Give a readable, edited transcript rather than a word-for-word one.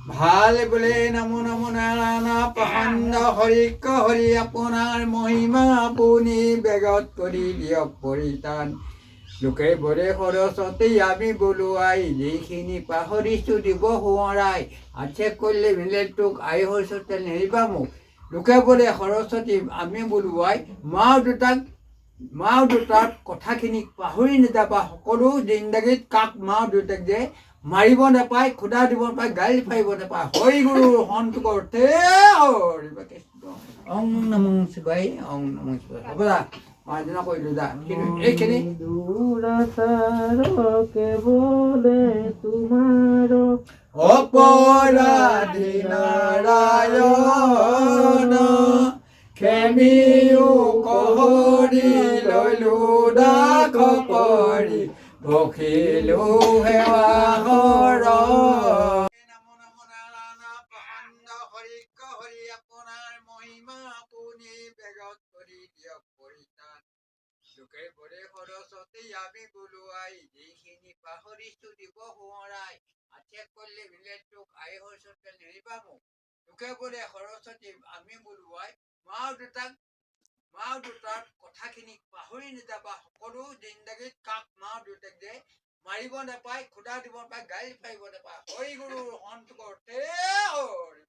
ভাল বোলে নমো নমো নাৰায়ণ প্ৰসন্ন হৰিক হৰি আপোনাৰ মহিমা আপুনি বেগত কৰি দিয়ক পৰিতান লোকে বোলে সৰস্বতী আমি বোলোৱাই যিখিনি পাহৰিছোঁ দিব সোঁৱৰাই আছে কৰিলে মিলে তোক আই সৰস্বতী নেৰিবা মোক লোকে বোলে সৰস্বতী আমি বোলোৱাই মাও দুটাক কথাখিনি পাহৰি নাযাবা সকলো জিন্দগীত কাক মাও দুটাক যে মাৰিব নাপায় খুদা দিব নাপায় গালি পাৰিব নাপায় হৰি গুৰু সন্তোষৰ হৰি কৃষ্ণ অং নমঃ শিৱায় অং নমঃ শিৱায় হ'ব দা মাৰ্জনা কৰিলোঁ দা কিন্তু এইখিনি কেৱলে তোমাৰ অপৰাধী নাৰায়ণ খেমিও কহৰি ললো দাখ কৰি বখিলো সেৱা হৰ নমো নমো নাৰায়ণ প্ৰসন্ন হৰিক হৰি আপোনাৰ মহিমা আপুনি বেগত কৰি দিয়ক পৰিতান লোকে বোলে সৰস্বতী আমি বোলোৱাই যিখিনি পাহৰিছোঁ দিব সোঁৱৰাই আছে কৰিলে মিলে তোক আই সৰস্বতী নেৰিবা মোক লোকে বোলে সৰস্বতী আমি বোলোৱাই মাও দুটাক কথাখিনি পাহৰি নাযাবা সকলো জিন্দগীত কাক মাও দুটাক যে মাৰিব নাপায় খুদা দিব নাপায় গালি পাৰিব নাপায় হৰি গুৰু সন্তোষৰ হৰি